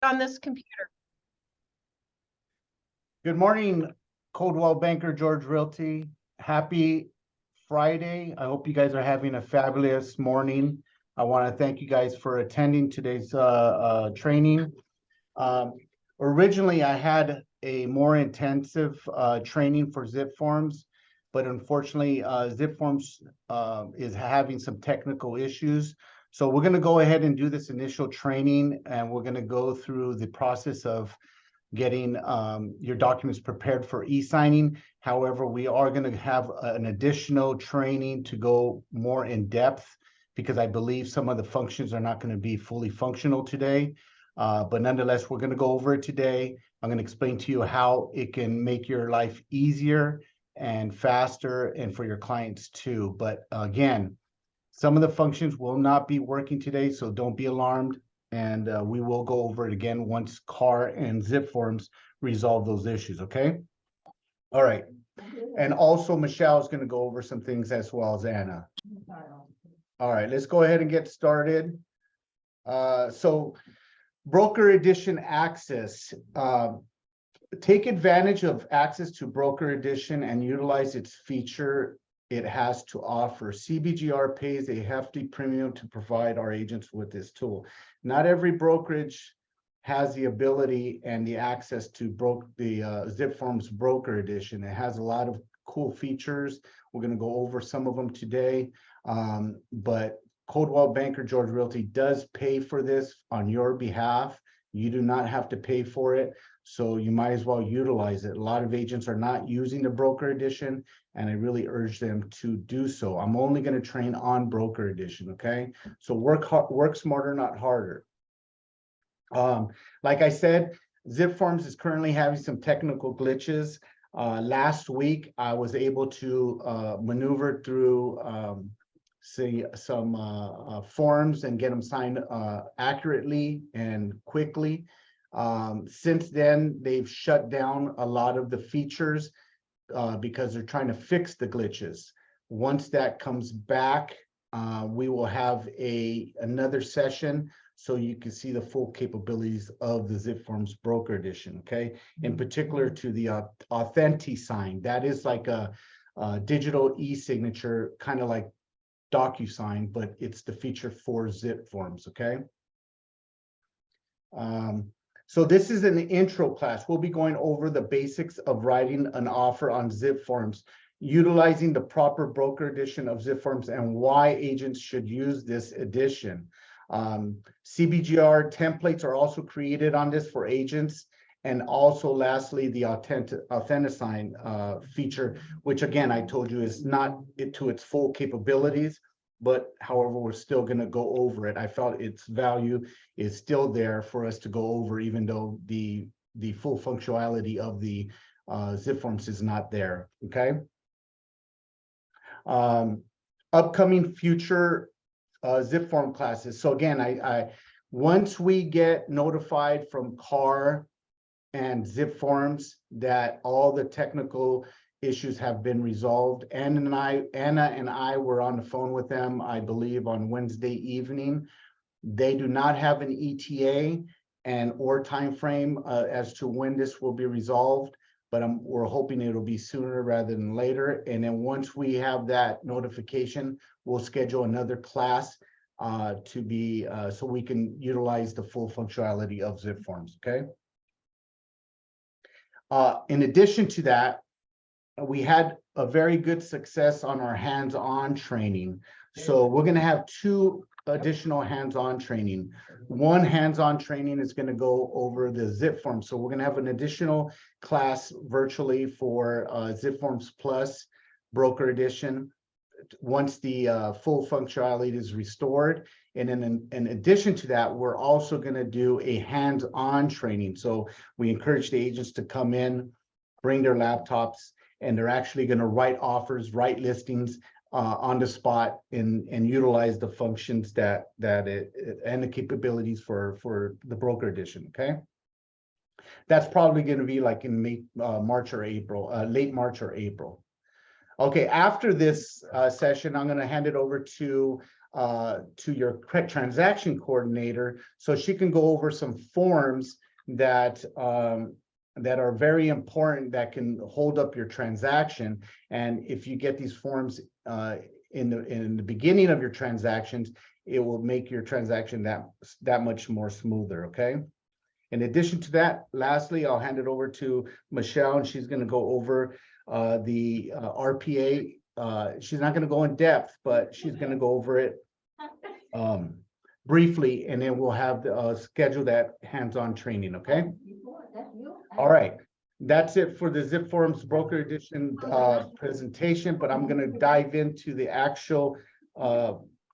on this computer. Good morning, Coldwell Banker George Realty. Happy Friday. I hope you guys are having a fabulous morning. I want to thank you guys for attending today's training. Originally, I had a more intensive training for Zip Forms, but unfortunately, Zip Forms is having some technical issues. So we're going to go ahead and do this initial training, and we're going to go through the process of getting your documents prepared for e-signing. However, we are going to have an additional training to go more in depth because I believe some of the functions are not going to be fully functional today. But nonetheless, we're going to go over it today. I'm going to explain to you how it can make your life easier and faster and for your clients too. But again, some of the functions will not be working today, so don't be alarmed. And we will go over it again once CAR and Zip Forms resolve those issues, okay? All right. And also, Michelle is going to go over some things as well as Anna. All right, let's go ahead and get started. So broker edition access. Take advantage of access to broker edition and utilize its feature it has to offer. CBGR pays a hefty premium to provide our agents with this tool. Not every brokerage has the ability and the access to Zip Forms Broker Edition. It has a lot of cool features. We're going to go over some of them today, but Coldwell Banker George Realty does pay for this on your behalf. You do not have to pay for it, so you might as well utilize it. A lot of agents are not using the Broker Edition, and I really urge them to do so. I'm only going to train on Broker Edition, okay? So work smarter, not harder. Like I said, Zip Forms is currently having some technical glitches. Last week, I was able to maneuver through some forms and get them signed accurately and quickly. Since then, they've shut down a lot of the features because they're trying to fix the glitches. Once that comes back, we will have another session so you can see the full capabilities of the Zip Forms Broker Edition, okay? In particular to the AuthentiSign. That is like a digital e-signature, kind of like DocuSign, but it's the feature for Zip Forms, okay? So this is an intro class. We'll be going over the basics of writing an offer on Zip Forms, utilizing the proper broker edition of Zip Forms, and why agents should use this edition. CBGR templates are also created on this for agents. And also, lastly, the AuthentiSign feature, which again, I told you is not to its full capabilities, but however, we're still going to go over it. I felt its value is still there for us to go over, even though the full functionality of the Zip Forms is not there, okay? Upcoming future Zip Form classes. So again, once we get notified from CAR and Zip Forms that all the technical issues have been resolved, Anna and I were on the phone with them, I believe, on Wednesday evening. They do not have an ETA or time frame as to when this will be resolved, but we're hoping it'll be sooner rather than later. And then once we have that notification, we'll schedule another class to be so we can utilize the full functionality of Zip Forms, okay? In addition to that, we had a very good success on our hands-on training. So we're going to have 2 additional hands-on training. One hands-on training is going to go over the Zip Forms. So we're going to have an additional class virtually for Zip Forms Plus Broker Edition once the full functionality is restored. And then in addition to that, we're also going to do a hands-on training. So we encourage the agents to come in, bring their laptops, and they're actually going to write offers, write listings on the spot, and utilize the functions and the capabilities for the Broker Edition, okay? That's probably going to be like in March or April, late March or April. Okay, after this session, I'm going to hand it over to to your transaction coordinator so she can go over some forms that that are very important that can hold up your transaction. And if you get these forms in the beginning of your transactions, it will make your transaction that much more smoother. Okay. In addition to that, lastly, I'll hand it over to Michelle, and she's going to go over the RPA. She's not going to go in depth, but she's going to go over it briefly, and then we'll have the schedule that hands-on training. Okay. All right. That's it for the Zip Forms Broker Edition presentation, but I'm going to dive into the actual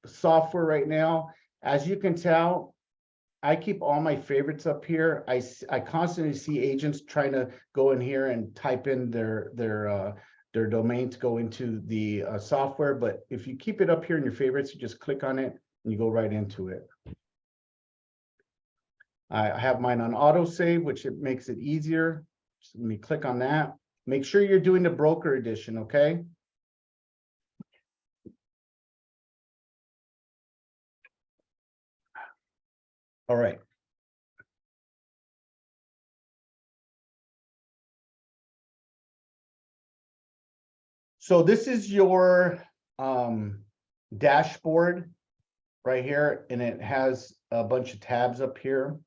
software right now. As you can tell, I keep all my favorites up here. I constantly see agents trying to go in here and type in their domain to go into the software. But if you keep it up here in your favorites, you just click on it and you go right into it. I have mine on autosave, which it makes it easier. Just let me click on that. Make sure you're doing the broker edition, okay? All right. So this is your dashboard right here, and it has a bunch of tabs up here.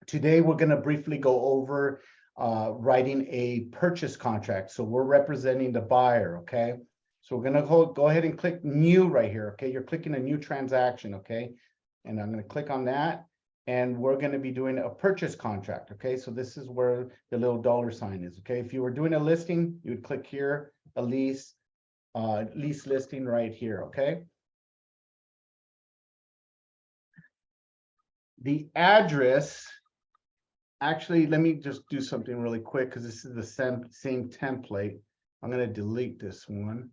Today, we're going to briefly go over writing a purchase contract. So we're representing the buyer, okay? So we're going to go ahead and click new right here, okay? You're clicking a new transaction, okay? And I'm going to click on that, and we're going to be doing a purchase contract, okay? So this is where the little dollar sign is, okay? If you were doing a listing, you would click here, a lease listing right here, okay? The address, actually, let me just do something really quick because this is the same template. I'm going to delete this one.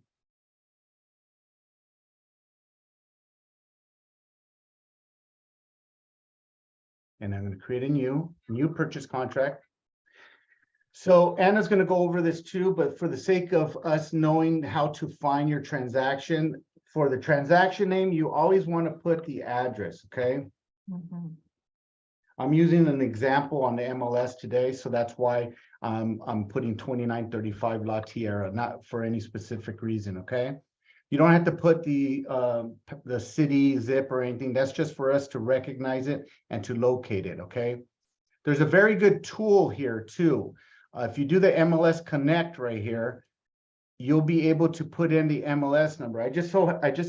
And I'm going to create a new purchase contract. So Anna's going to go over this too, but for the sake of us knowing how to find your transaction, for the transaction name, you always want to put the address, okay? Mm-hmm. I'm using an example on the MLS today, so that's why I'm putting 2935 La Tierra, not for any specific reason, okay? You don't have to put the city, zip, or anything. That's just for us to recognize it and to locate it, okay? There's a very good tool here too. If you do the MLS Connect right here, you'll be able to put in the MLS number. I just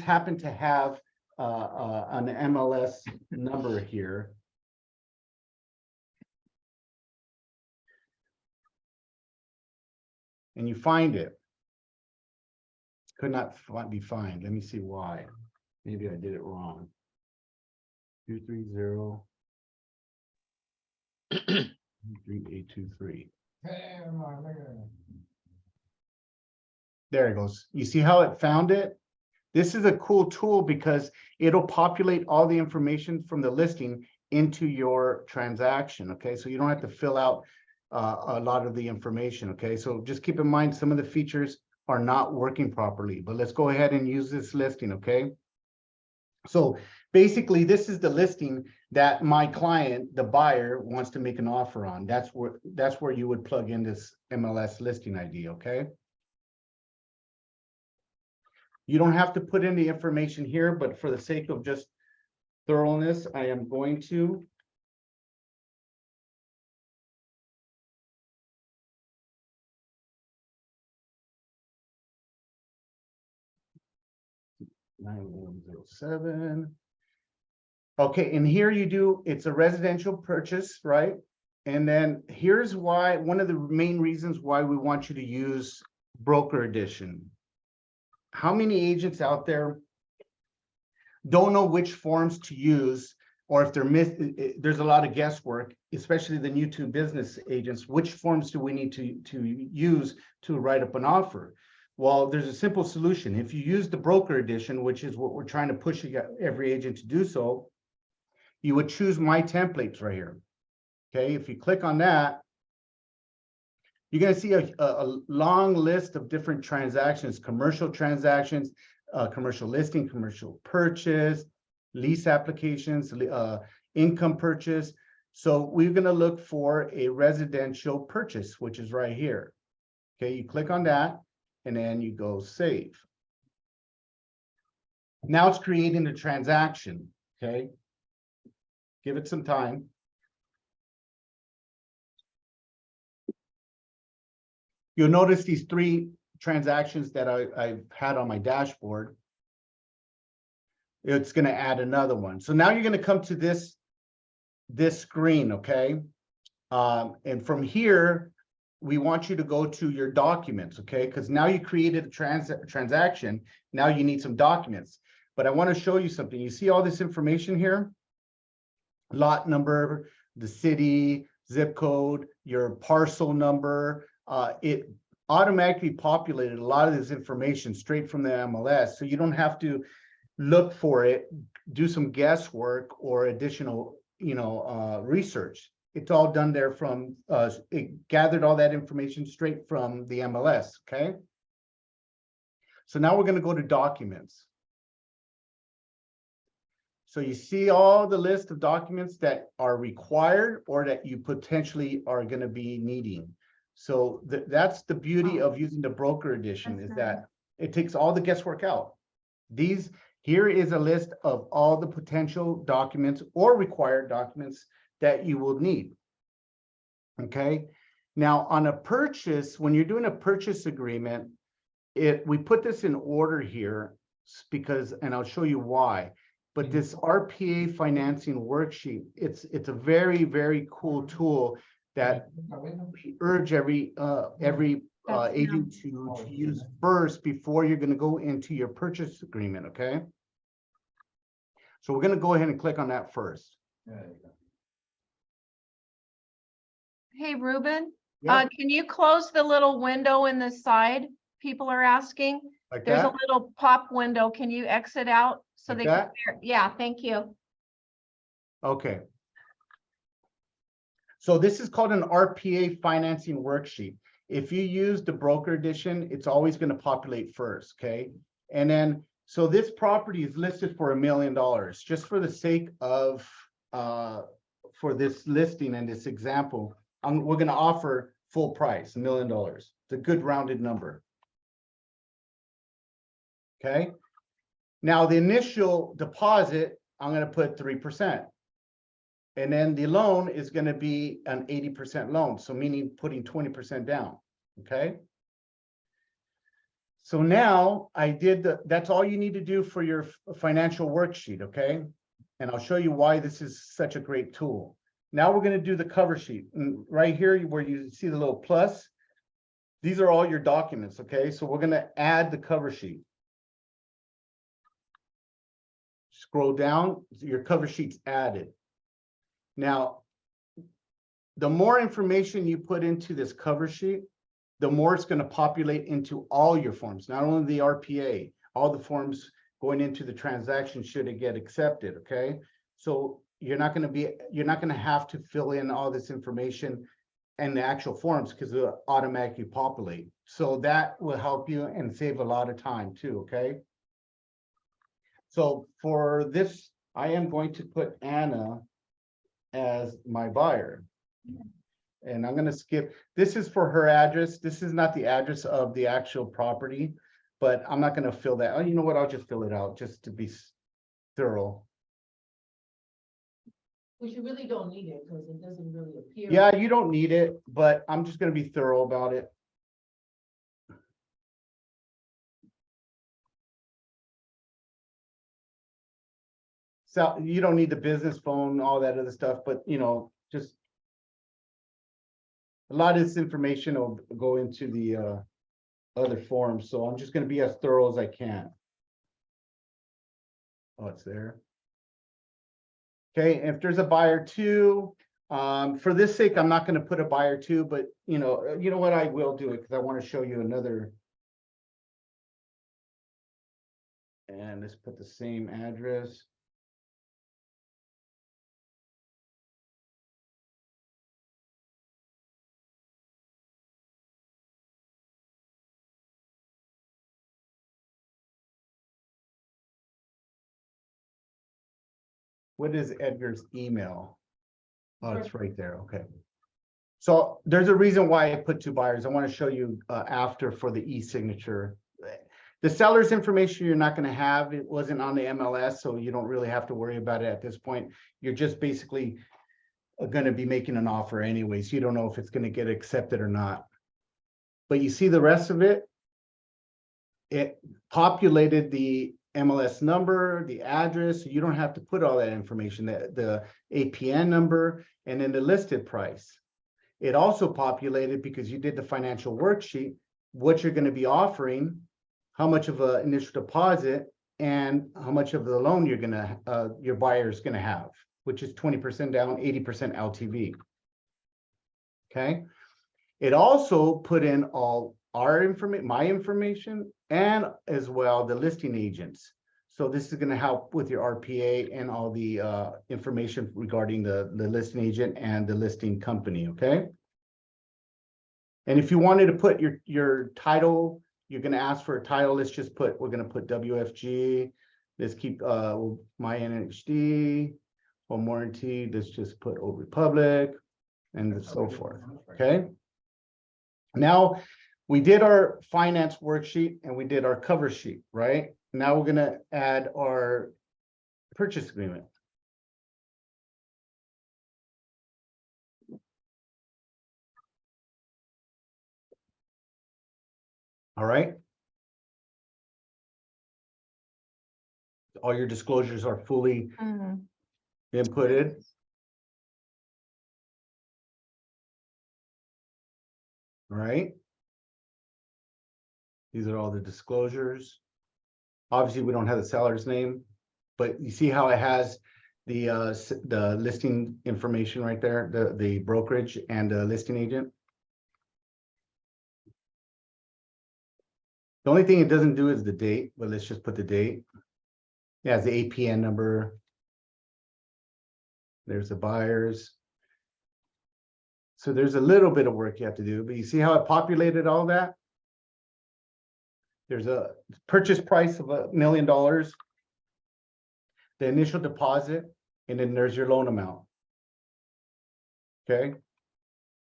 happen to have an MLS number here. And you find it. Could not be found. Let me see why. Maybe I did it wrong. 230 3823. There it goes. You see how it found it? This is a cool tool because it'll populate all the information from the listing into your transaction. Okay, so you don't have to fill out a lot of the information. Okay, so just keep in mind some of the features are not working properly, but let's go ahead and use this listing. Okay, so basically this is the listing that my client, the buyer, wants to make an offer on. That's where you would plug in this MLS listing ID. Okay, you don't have to put in the information here, but for the sake of just thoroughness, I am going to. $9107. Okay, and here you do, it's a residential purchase, right? And then here's why, one of the main reasons why we want you to use Broker Edition. How many agents out there don't know which forms to use, or if there's a lot of guesswork, especially the new to business agents, which forms do we need to use to write up an offer? Well, there's a simple solution. If you use the Broker Edition, which is what we're trying to push every agent to do so, you would choose My Templates right here. Okay, if you click on that, you're going to see a long list of different transactions, commercial transactions, commercial listing, commercial purchase, lease applications, income purchase. So we're going to look for a residential purchase, which is right here. Okay, you click on that and then you go save. Now it's creating a transaction. Okay, give it some time. You'll notice these 3 transactions that I've had on my dashboard. It's going to add another one. So now you're going to come to this screen, okay? And from here, we want you to go to your documents, okay? Because now you created a transaction. Now you need some documents. But I want to show you something. You see all this information here? Lot number, the city, zip code, your parcel number. It automatically populated a lot of this information straight from the MLS. So you don't have to look for it, do some guesswork or additional, research. It's all done there from, it gathered all that information straight from the MLS, okay? So now we're going to go to documents. So you see all the list of documents that are required or that you potentially are going to be needing. So that's the beauty of using the broker edition, is that it takes all the guesswork out. Here is a list of all the potential documents or required documents that you will need. Okay. Now on a purchase, when you're doing a purchase agreement, we put this in order here because, and I'll show you why, but this RPA financing worksheet, it's a very, very cool tool that we urge every agent to use first before you're going to go into your purchase agreement. Okay. So we're going to go ahead and click on that first. Hey, Ruben, Yeah. can you close the little window in the side? People are asking. Like There's that? a little pop window. Can you exit out so Like they that? can? Yeah, thank you. Okay. So this is called an RPA financing worksheet. If you use the broker edition, it's always going to populate first. Okay. And then, so this property is listed for $1 million, just for the sake of, for this listing and this example, we're going to offer full price, $1 million. It's a good rounded number. Okay. Now the initial deposit, I'm going to put 3%. And then the loan is going to be an 80% loan. So meaning putting 20% down. Okay. So now I did that's all you need to do for your financial worksheet. Okay. And I'll show you why this is such a great tool. Now we're going to do the cover sheet. And right here where you see the little plus, these are all your documents. Okay. So we're going to add the cover sheet. Scroll down, your cover sheet's added. Now, the more information you put into this cover sheet, the more it's going to populate into all your forms, not only the RPA, all the forms going into the transaction should it get accepted. Okay. So you're not going to have to fill in all this information and the actual forms because they'll automatically populate. So that will help you and save a lot of time too. Okay. So for this, I am going to put Anna as my buyer. And I'm going to skip. This is for her address. This is not the address of the actual property, but I'm not going to fill that. Oh, you know what? I'll just fill it out just to be thorough. Which you really don't need it because it doesn't really appear. Yeah, you don't need it, but I'm just going to be thorough about it. So you don't need the business phone, all that other stuff, but just a lot of this information will go into the other forms. So I'm just going to be as thorough as I can. Oh, it's there. Okay, if there's a buyer too, for this sake, I'm not going to put a buyer too, but you know what, I will do it because I want to show you another. And let's put the same address. what is Edgar's email? Oh, it's right there, okay. So there's a reason why I put two buyers. I want to show you after for the e-signature. The seller's information you're not going to have. It wasn't on the MLS, so you don't really have to worry about it at this point. You're just basically going to be making an offer anyways. You don't know if it's going to get accepted or not. But you see the rest of it? It populated the MLS number, the address. You don't have to put all that information, the APN number, and then the listed price. It also populated, because you did the financial worksheet, what you're going to be offering, how much of an initial deposit, and how much of the loan you're going to, your buyer is going to have, which is 20% down, 80% LTV. Okay. It also put in all our information, my information, and as well the listing agents. So this is going to help with your RPA and all the information regarding the listing agent and the listing company, okay? And if you wanted to put your title, you're going to ask for a title. Let's just put, we're going to put WFG. Let's keep my NHD, home warranty. Let's just put Old Republic and so forth, okay? Now, we did our finance worksheet and we did our cover sheet, right? Now we're going to add our purchase agreement. All right. All your disclosures are fully inputted. All right. These are all the disclosures. Obviously, we don't have the seller's name, but you see how it has the listing information right there, the brokerage and the listing agent. The only thing it doesn't do is the date, but let's just put the date. It has the APN number. There's the buyers. So there's a little bit of work you have to do, but you see how it populated all that? There's a purchase price of $1 million, the initial deposit, and then there's your loan amount. Okay.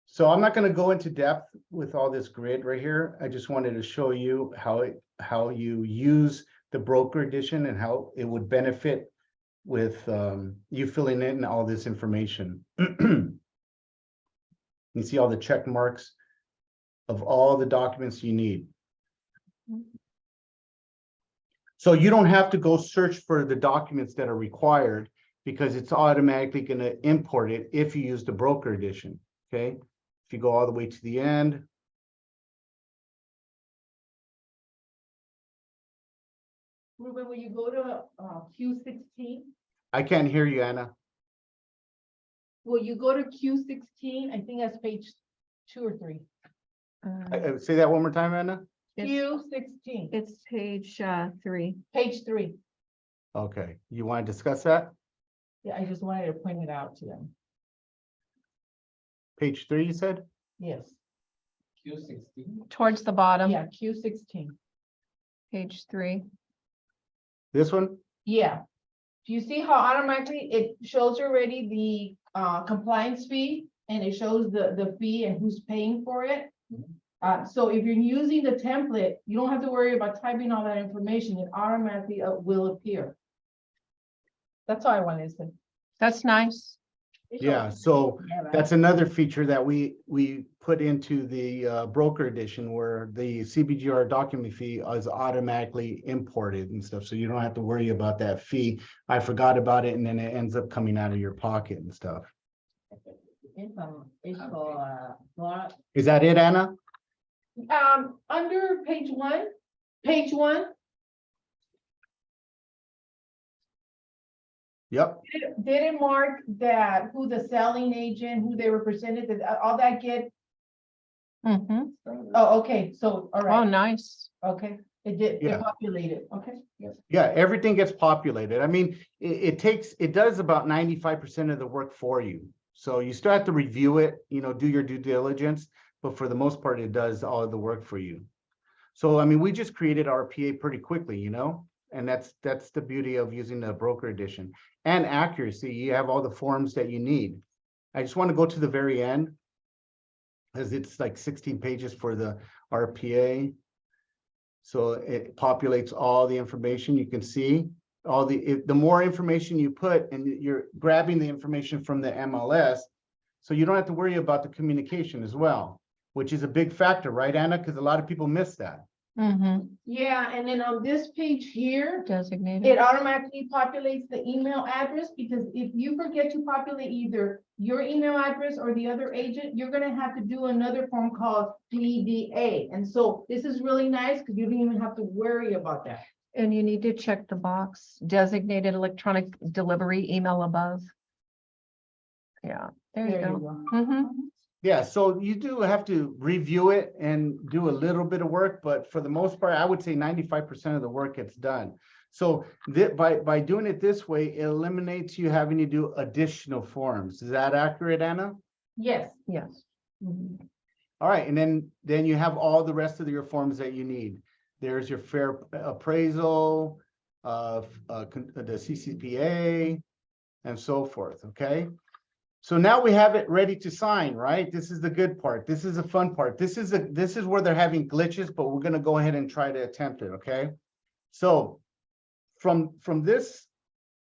So I'm not going to go into depth with all this grid right here. I just wanted to show you how you use the broker edition and how it would benefit with you filling in all this information. You see all the check marks of all the documents you need. So you don't have to go search for the documents that are required because it's automatically going to import it if you use the broker edition. Okay. If you go all the way to the end. Ruben, will you go to Q16? I can't hear you, Anna. Will you go to Q16? I think that's page 2 or 3. Say that one more time, Anna. Q16, It's page 3. page 3. Okay. You want to discuss that? Yeah, I just wanted to point it out to them. Page 3, you said? Yes, Q16. Towards the bottom, yeah, Q16. page 3. This one? Yeah. Do you see how automatically it shows already the compliance fee and it shows the fee and who's paying for it? So if you're using the template, you don't have to worry about typing all that information. It automatically will appear. That's all I wanted to say. That's nice. Yeah, so that's another feature that we put into the broker edition where the CBGR document fee is automatically imported and stuff. So you don't have to worry about that fee. I forgot about it and then it ends up coming out of your pocket and stuff. Is that it, Anna? Under page 1. Yep. Did it mark that who the selling agent, who they represented, did all that get? Oh, okay, so, all Oh, right, nice. okay, it did, Yeah. it populated, okay, yes. Yeah, everything gets populated. I mean, it does about 95% of the work for you. So you still have to review it, do your due diligence, but for the most part, it does all of the work for you. So, I mean, we just created our PA pretty quickly, And that's the beauty of using the broker edition. And accuracy, you have all the forms that you need. I just want to go to the very end, because it's like 16 pages for the RPA. So it populates all the information. You can see all the more information you put, and you're grabbing the information from the MLS, so you don't have to worry about the communication as well, which is a big factor, right, Anna? Because a lot of people miss that. Mm-hmm. Yeah, and then on this page here, Designated. it automatically populates the email address, because if you forget to populate either your email address or the other agent, you're gonna have to do another form called PDA. And so this is really nice because you don't even have to worry about that. And you need to check the box, designated electronic delivery email above. Yeah, there you go. Mm-hmm. Yeah, so you do have to review it and do a little bit of work, but for the most part, I would say 95% of the work gets done. So by doing it this way, it eliminates you having to do additional forms. Is that accurate, Anna? Yes. Yes. Mhm. All right, and then you have all the rest of your forms that you need. There's your fair appraisal, the CCPA, and so forth, okay? So now we have it ready to sign, right? This is the good part. This is the fun part. This is where they're having glitches, but we're gonna go ahead and try to attempt it, okay? So from this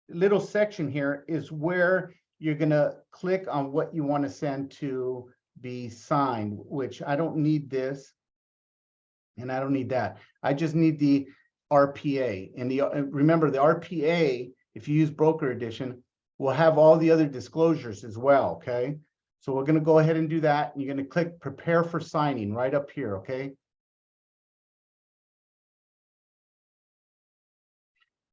little section here is where you're gonna click on what you want to send to be signed, which I don't need this. And I don't need that. I just need the RPA. And remember, the RPA, if you use broker edition, will have all the other disclosures as well, okay? So we're gonna go ahead and do that. You're gonna click prepare for signing right up here, okay?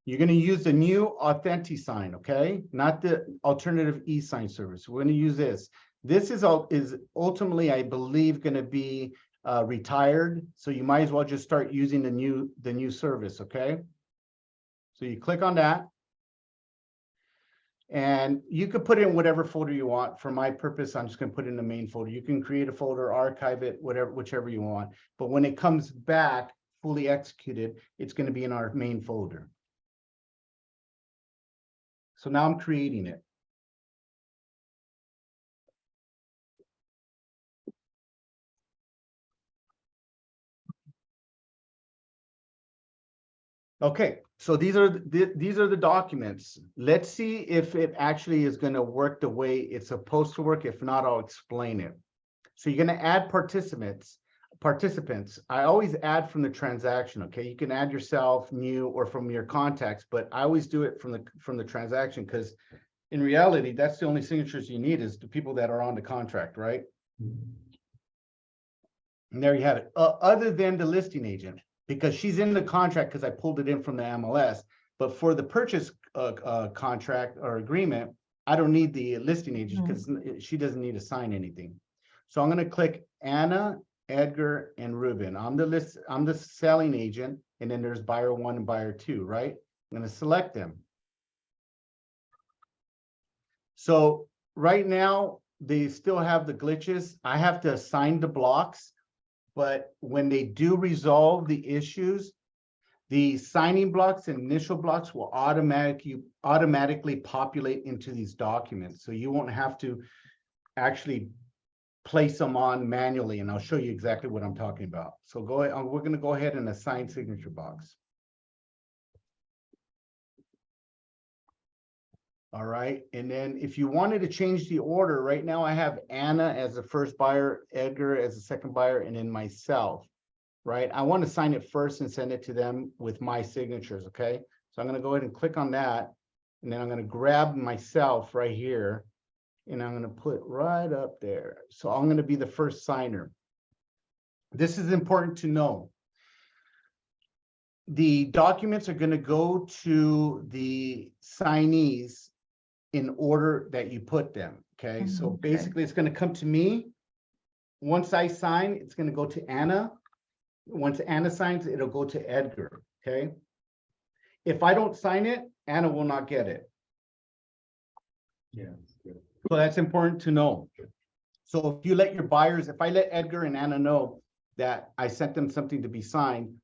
You're gonna use the new AuthentiSign, okay? Not the alternative e-sign service. We're gonna use this. This is ultimately, I believe, gonna be retired. So you might as well just start using the new service, okay? So you click on that. And you could put it in whatever folder you want. For my purpose, I'm just going to put it in the main folder. You can create a folder, archive it, whichever you want. But when it comes back fully executed, it's going to be in our main folder. So now I'm creating it. Okay, so these are the documents. Let's see if it actually is going to work the way it's supposed to work. If not, I'll explain it. So you're going to add participants. I always add from the transaction. Okay, you can add yourself, new, or from your contacts, but I always do it from the transaction, because in reality, that's the only signatures you need is the people that are on the contract, right? And there you have it. Other than the listing agent, because she's in the contract, because I pulled it in from the MLS. But for the purchase contract or agreement, I don't need the listing agent because she doesn't need to sign anything. So I'm going to click Anna, Edgar, and Ruben. I'm the selling agent, and then there's buyer 1 and buyer 2, right? I'm going to select them. So right now they still have the glitches. I have to assign the blocks. But when they do resolve the issues, the signing blocks and initial blocks will automatically populate into these documents. So you won't have to actually place them on manually. And I'll show you exactly what I'm talking about. So we're going to go ahead and assign signature box. All right, and then if you wanted to change the order, right now I have Anna as the first buyer, Edgar as the second buyer, and then myself, right? I want to sign it first and send it to them with my signatures, okay? So I'm going to go ahead and click on that, and then I'm going to grab myself right here, and I'm going to put right up there. So I'm going to be the first signer. This is important to know. The documents are going to go to the signees in order that you put them, okay? So basically it's going to come to me. Once I sign, it's going to go to Anna. Once Anna signs, it'll go to Edgar, okay? If I don't sign it, Anna will not get it. Yeah. So that's important to know. So if you let your buyers, if I let Edgar and Anna know that I sent them something to be signed,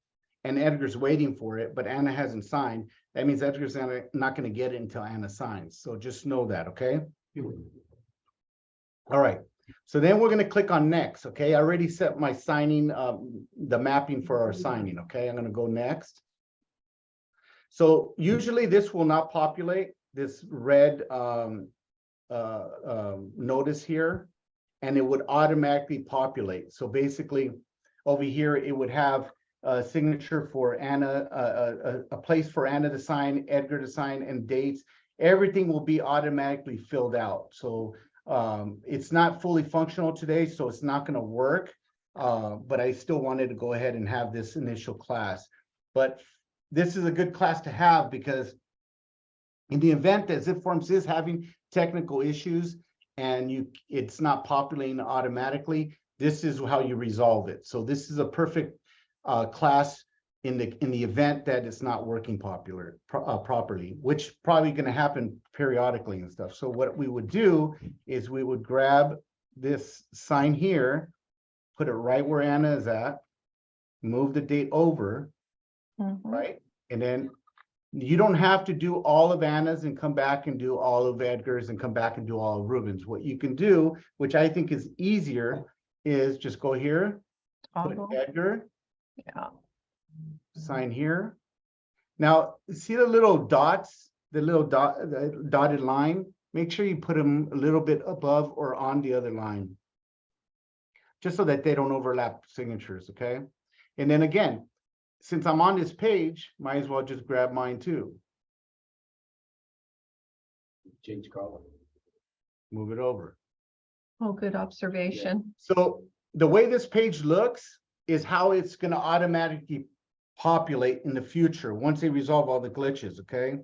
and Edgar's waiting for it, but Anna hasn't signed, that means Edgar's not gonna get it until Anna signs. So just know that, okay? All right, so then we're gonna click on next, okay? I already set my signing, the mapping for our signing, okay? I'm gonna go next. So usually this will not populate, this red notice here, and it would automatically populate. So basically, over here, it would have a signature for Anna, a place for Anna to sign, Edgar to sign, and dates. Everything will be automatically filled out. So it's not fully functional today, so it's not going to work. But I still wanted to go ahead and have this initial class. But this is a good class to have because in the event that ZipForms is having technical issues and it's not populating automatically, this is how you resolve it. So this is a perfect class in the event that it's not working properly, which probably going to happen periodically and stuff. So what we would do is we would grab this sign here, put it right where Anna is at, move the date over, right? And then you don't have to do all of Anna's and come back and do all of Edgar's and come back and do all of Ruben's. What you can do, which I think is easier, is just go here, put Toggle. Edgar, Yeah. sign here. Now, see the little dots, the little dotted line? Make sure you put them a little bit above or on the other line, just so that they don't overlap signatures, okay? And then again, since I'm on this page, might as well just grab mine too. Change color. Move it over. Oh, good observation. So the way this page looks is how it's going to automatically populate in the future once they resolve all the glitches, okay?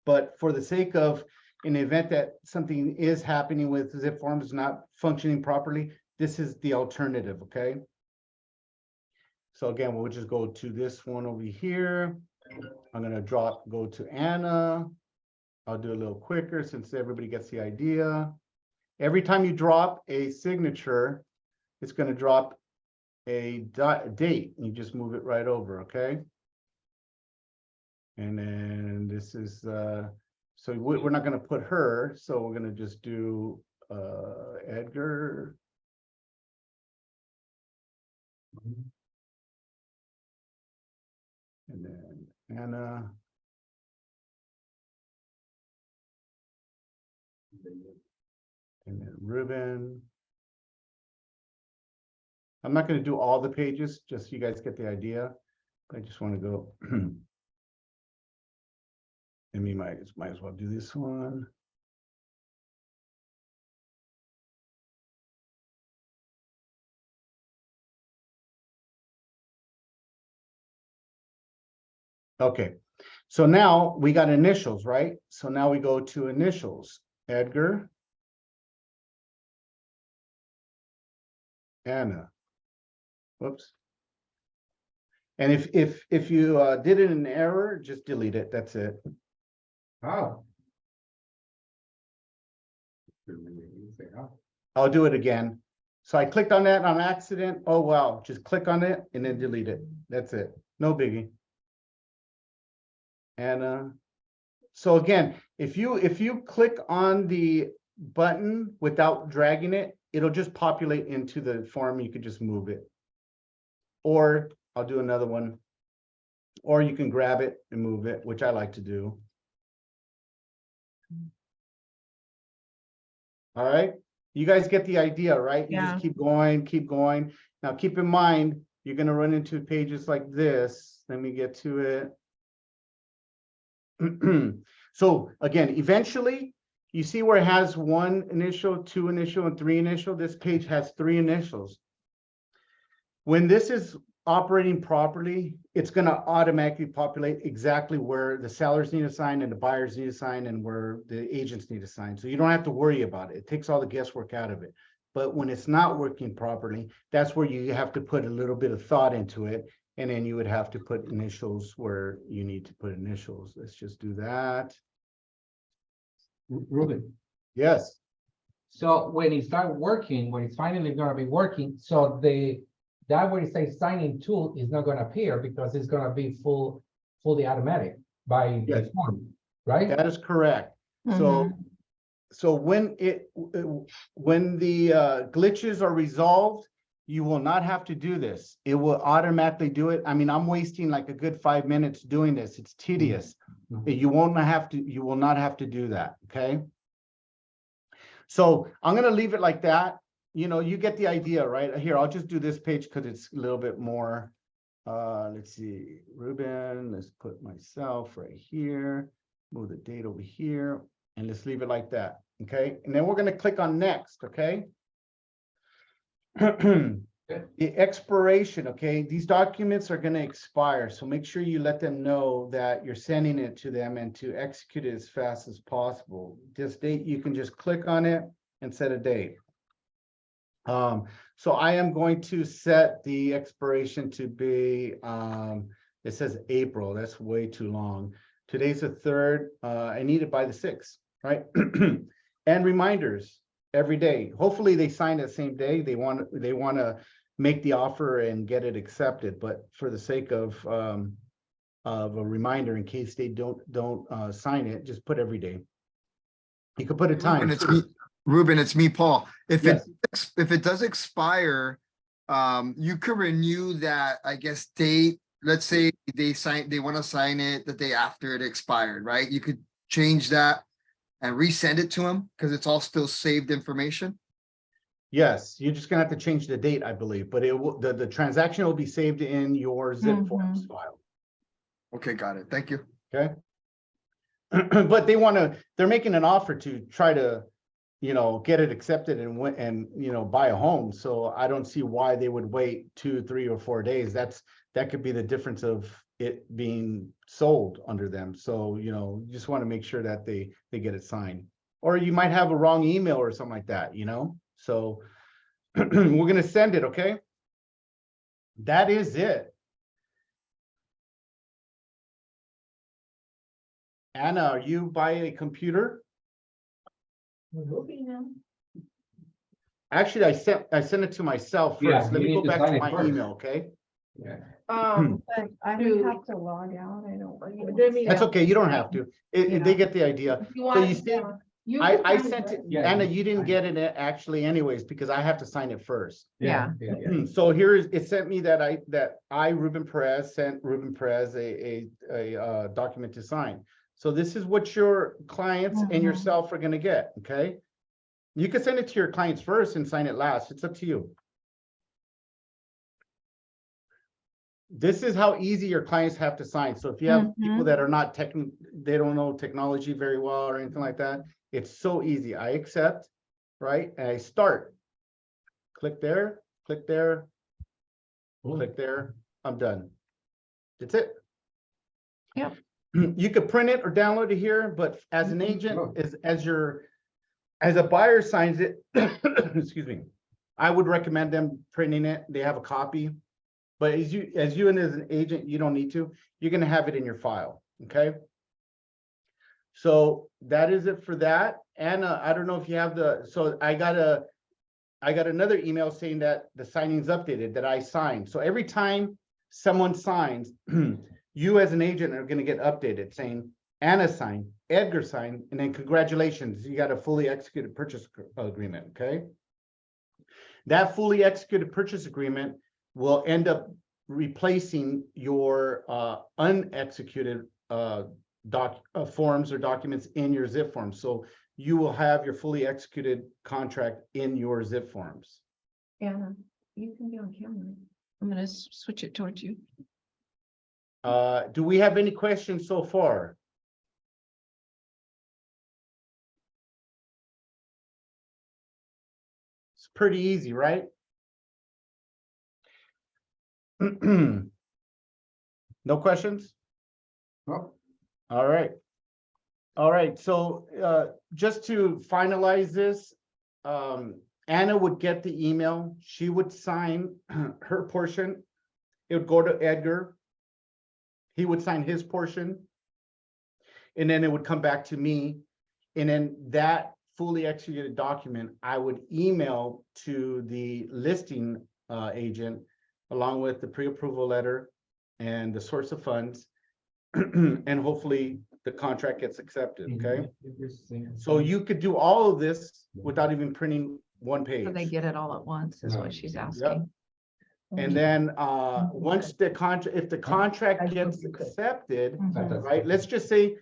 But for the sake of, in the event that something is happening with ZipForms not functioning properly, this is the alternative, okay? So again, we'll just go to this one over here. I'm going to go to Anna. I'll do a little quicker since everybody gets the idea. Every time you drop a signature, it's going to drop a date. You just move it right over, okay? And then this is, so we're not going to put her, so we're going to just do Edgar. And then Anna. And then Ruben. I'm not going to do all the pages, just so you guys get the idea. I just want to go. And we might as well do this one. Okay, so now we got initials, right? So now we go to initials. Edgar. Anna. Whoops. And if you did it in error, just delete it. That's it. Oh. I'll do it again. So I clicked on that on accident. Oh, wow. Just click on it and then delete it. That's it. No biggie. And so again, if you click on the button without dragging it, it'll just populate into the form. You could just move it. Or I'll do another one. Or you can grab it and move it, which I like to do. All right. You guys get the idea, right? You Yeah. just keep going, keep going. Now, keep in mind, you're going to run into pages like this. Let me get to it. So again, eventually, you see where it has 1 initial, 2 initial, and 3 initial. This page has 3 initials. When this is operating properly, it's going to automatically populate exactly where the sellers need to sign and the buyers need to sign and where the agents need to sign. So you don't have to worry about it. It takes all the guesswork out of it. But when it's not working properly, that's where you have to put a little bit of thought into it. And then you would have to put initials where you need to put initials. Let's just do that. Ruben, Yes. so when it starts working, when it's finally gonna be working, so the that where it says signing tool is not gonna appear because it's gonna be fully automatic by Yes. the form, right? That is correct. So, so when when the glitches are resolved, you will not have to do this. It will automatically do it. I mean, I'm wasting like a good 5 minutes doing this. It's tedious. Mhm. You will not have to do that, okay? So I'm gonna leave it like that. You know, you get the idea, right? Here, I'll just do this page because it's a little bit more. Let's see, Ruben, let's put myself right here, move the date over here, and let's leave it like that, okay? And then we're gonna click on next, okay? The expiration, okay? These documents are gonna expire, so make sure you let them know that you're sending it to them and to execute it as fast as possible. This date, you can just click on it and set a date. So I am going to set the expiration to be, it says April, that's way too long. Today's the 3rd, I need it by the 6th, right? And reminders every day. Hopefully they sign the same day. They want to make the offer and get it accepted, but for the sake of a reminder, in case they don't sign it, just put every day. You could put a time. Ruben, it's me, Ruben, it's me, Paul. If Yes. if it does expire, you could renew that, I guess, date. Let's say they want to sign it the day after it expired, right? You could change that and resend it to them because it's all still saved information. Yes, you're just gonna have to change the date, I believe, but it will, the transaction will be saved in your zip forms file, Okay, got it. Thank you. okay? But they're making an offer to try to, you know, get it accepted and you know, buy a home. So I don't see why they would wait 2, 3, or 4 days. That could be the difference of it being sold under them. So, you know, you just want to make sure that they get it signed. Or you might have a wrong email or something like that, you know? So we're gonna send it, okay? That is it. Anna, are you by a computer? We're hoping now. Actually, I sent it to myself Yeah, first. Let you me go need to back sign to it my first. email, okay? Yeah. But I would would have have to log out. I don't. That's okay, you don't have to. They get the idea. if you So want. you see, You I can sign sent it, right? Yeah, Anna, you you didn't sign get it actually anyways, because I have to sign it first. Yeah. So here is, it sent me that I, Ruben Perez, sent Ruben Perez a document to sign. So this is what your clients and Mhm. yourself are gonna get, okay? You can send it to your clients first and sign it last. It's up to you. This is how easy your clients have to sign. So if you have people that are not they don't know technology very well or anything like that, it's so easy. I accept, right? And I start. Click there, click there, click there. I'm done. That's it. Yep. You could print it or download it here, but as an agent, as a buyer signs it, excuse me, I would recommend them printing it. They have a copy. But as you and as an agent, you don't need to. You're gonna have it in your file, okay? So that is it for that. Anna, I don't know if you have so I got another email saying that the signing's updated, that I signed. So every time someone signs, you as an agent are gonna get updated saying Anna signed, Edgar signed, and then congratulations, you got a fully executed purchase agreement, okay? That fully executed purchase agreement will end up replacing your unexecuted forms or documents in your zip forms. So you will have your fully executed contract in your zip forms. Anna, you can be on camera. I'm gonna switch it towards you. Do we have any questions so far? It's pretty easy, right? No questions? Well, All right. All right, so just to finalize this, Anna would get the email. She would sign her portion. It would go to Edgar. He would sign his portion. And then it would come back to me. And then that fully executed document, I would email to the listing agent along with the pre-approval letter and the source of funds. And hopefully the contract gets accepted, okay? So you could do all of this without even printing one page. So they get it all at once is No. what she's asking. And then, once the contract, if the contract That's what gets you could. accepted, Mhm. right, let's just say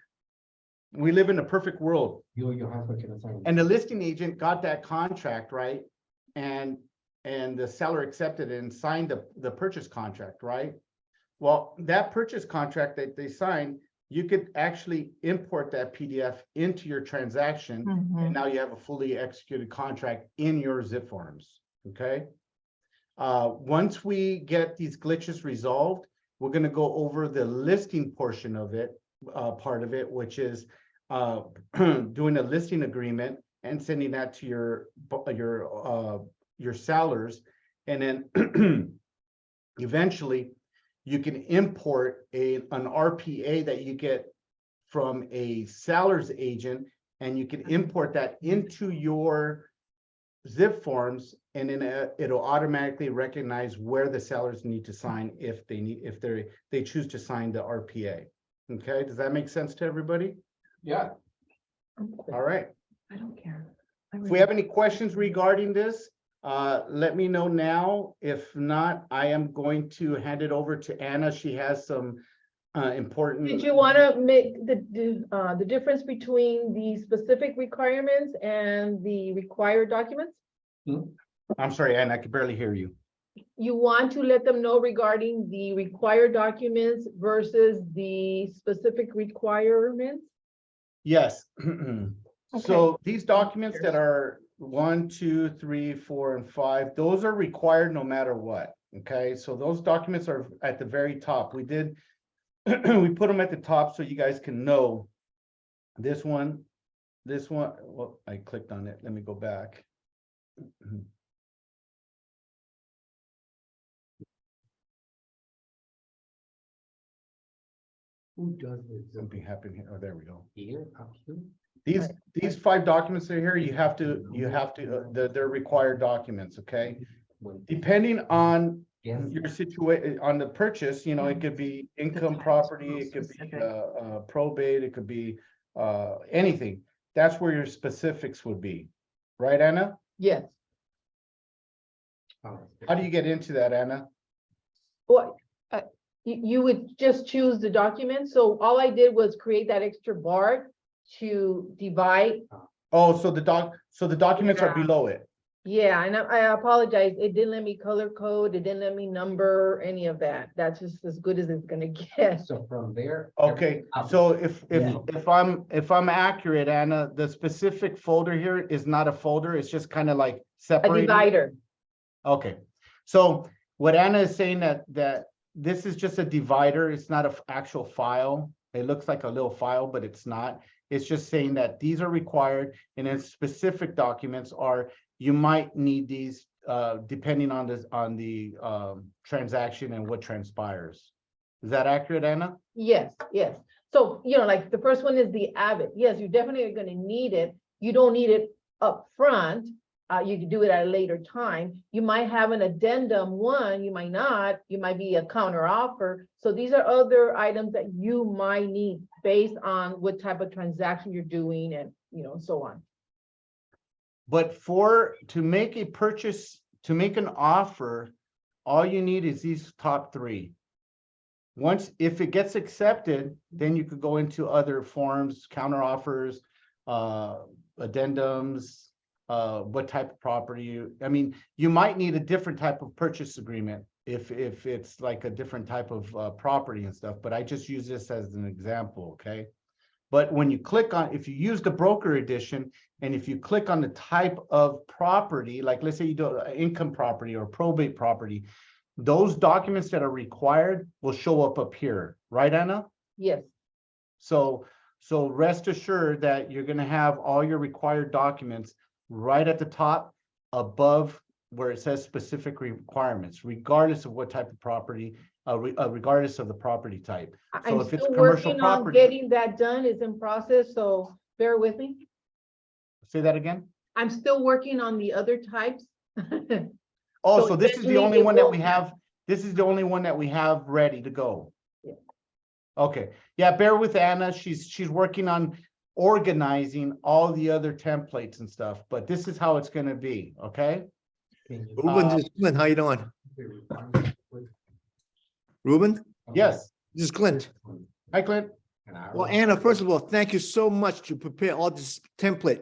we live in a perfect world You and your husband can assign. and the listing agent got that contract, right? And the seller accepted it and signed the purchase contract, right? Well, that purchase contract that they signed, you could actually import that PDF into your transaction. And Mhm. now you have a fully executed contract in your zip forms, okay? Once we get these glitches resolved, we're gonna go over the listing portion of it, part of it, which is doing a listing agreement and sending that to your sellers. And then eventually you can import an RPA that you get from a seller's agent, and you can import that into your zip forms, and then it'll automatically recognize where the sellers need to sign if they choose to sign the RPA. Okay, does that make sense to everybody? Yeah, All right. I don't care. If we have any questions regarding this, let me know now. If not, I am going to hand it over to Anna. She has some important. Did you want to make the difference between the specific requirements and the required documents? I'm sorry, Anna, I could barely hear you. You want to let them know regarding the required documents versus the specific requirements? Yes. So these documents that are 1, 2, 3, 4, and 5, those are required no matter what. Okay, so those documents are at the very top. We did, we put them at the top so you guys can know this one, well, I clicked on it. Let me go back. who does this? Something happened here. Oh, there we go. Here, up here? These 5 documents that are here, you have to, they're required documents, okay? When- Depending on Yes. your situation, on the purchase, you know, it could be income type is property, real it could be specific. probate, it could be anything. That's where your specifics would be. Right, Anna? Yes. Oh, How do you get into that, Anna? Well, you would just choose the document. So all I did was create that extra bar to divide. Oh, so the documents are Yeah. below it. Yeah, and I apologize. It didn't let me color code. It didn't let me number any of that. That's just as good as it's gonna get. So from there. Okay, up. so if Yeah. I'm accurate, Anna, the specific folder here is not a folder, it's just kind of like A separated. divider. Okay, so what Anna is saying that this is just a divider, it's not an actual file. It looks like a little file, but it's not. It's just saying that these are required, and then specific documents are, you might need these depending on the transaction and what transpires. Is that accurate, Anna? Yes, yes. So, like the first one is the Avid. Yes, you definitely are gonna need it. You don't need it up front. You can do it at a later time. You might have an addendum one, you might not, you might be a counter offer. So these are other items that you might need based on what type of transaction you're doing and, so on. But to make a purchase, to make an offer, all you need is these top 3. If it gets accepted, then you could go into other forms, counter offers, addendums, what type of property. I mean, you might need a different type of purchase agreement if it's like a different type of property and stuff, but I just use this as an example, okay? But when you click on, if you use the broker edition, and if you click on the type of property, like let's say you do an income property or probate property, those documents that are required will show up here, right, Anna? Yes, So rest assured that you're gonna have all your required documents right at the top above where it says specific requirements, regardless of what type of property, regardless of the property type. So I'm if it's still commercial working on property- getting that done. It's in process, so bear with me. Say that again? I'm still working on the other types. Oh, So so this is the eventually only it one that will- we have This is the only one that we have ready to go. Yeah. Okay, yeah, bear with Anna. She's working on organizing all the other templates and stuff, but this is how it's gonna be, okay? Ruben, Uh, this is Clint. How you doing? Ruben, Yes, this is Clint. hi Clint. Well, Anna, first of all, thank you so much to prepare all this template.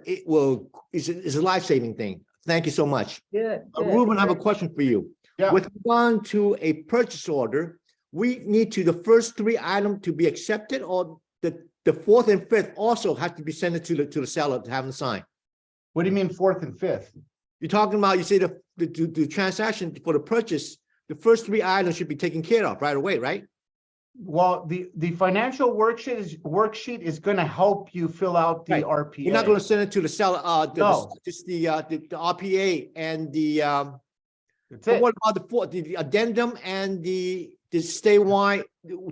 It's a life-saving thing. Thank you so much. Good. Ruben, I have a question for you. Yeah. With regard to a purchase order, we need the first three items to be accepted, or the fourth and fifth also have to be sent to the seller to have them sign? What do you mean fourth and fifth? You're talking about, you say the transaction for the purchase, the first three items should be taken care of right away, right? Well, the financial worksheet is gonna help you fill out the Right. RPA. You're not gonna send it to the seller, No. just the RPA and the, That's but it. what about the addendum and the statewide?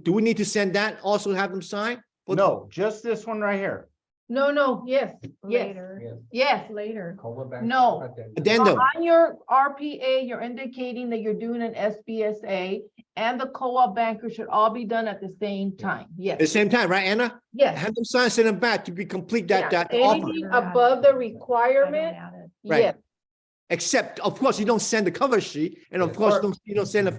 Do we need to send that also have them sign? No, just this one right here. No, yes. Later, Yes. later. No. Addendum, On your RPA, you're indicating that you're doing an SBSA and the co-op banker should all be done at the same time. at the Yes, same time, right, Anna? yes. Have them sign, send them back to be complete Yeah, that offer. Anything above the requirement, Right. yes, Except, of course, you don't send the cover sheet, and of Yeah. course, Or- you don't send the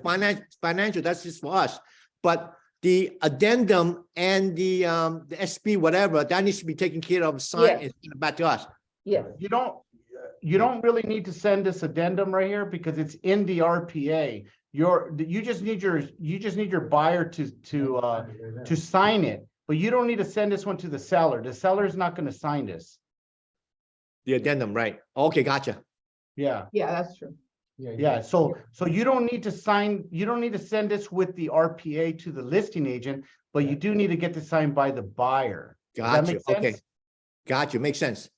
financial, that's just for us. But the addendum and the SB, whatever, that needs to be taken care of, signed, Yes. and sent back to us. yes. You don't really need to send this addendum right here because it's in the RPA. You just need your buyer to sign it, but you don't need to send this one to the seller. The seller is not gonna sign this. The addendum, right? Okay, gotcha. Yeah, Yeah, that's true. yeah. So you don't need to send this with the RPA to the listing agent, but you do need to get this signed by the buyer. Does that Gotcha, make okay. sense? Gotcha, makes sense.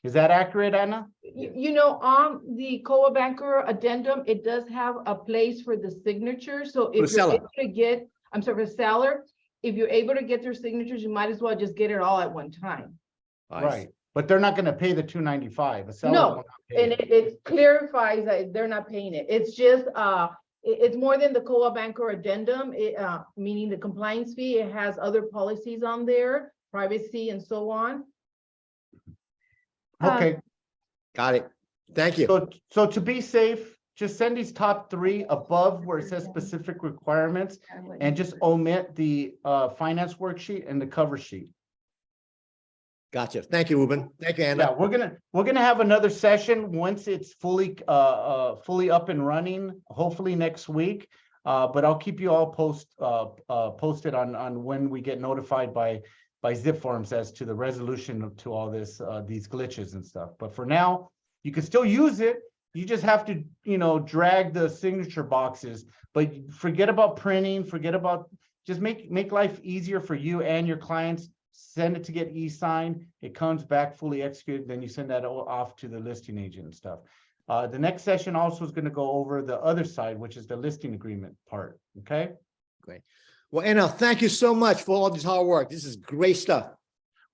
Is that accurate, Anna? On the co-op banker addendum, it does have a place for the signature, so the if you're seller. able to get, I'm sorry, for seller, if you're able to get their signatures, you might as well just get it all at one time. Right, but they're not gonna pay the $295. A seller No, will not pay And it. it clarifies that they're not paying it. It's just, it's more than the co-op banker addendum, meaning the compliance fee. It has other policies on there, privacy and so on. Okay, Got it. Thank you. so to be safe, just send these top three above where it says specific requirements and just omit the finance worksheet and the cover sheet. Gotcha. Thank you, Ruben. Thank you, Yeah, Anna. we're gonna have another session once it's fully up and running, hopefully next week. But I'll keep you all posted on when we get notified by Zip Forms as to the resolution to all this, these glitches and stuff. But for now, you can still use it. You just have to, drag the signature boxes, but forget about printing, just make life easier for you and your clients. Send it to get e-signed. It comes back fully executed. Then you send that off to the listing agent and stuff. The next session also is going to go over the other side, which is the listing agreement part. Okay. Well, Anna, thank you so much for all this hard work. This is great stuff.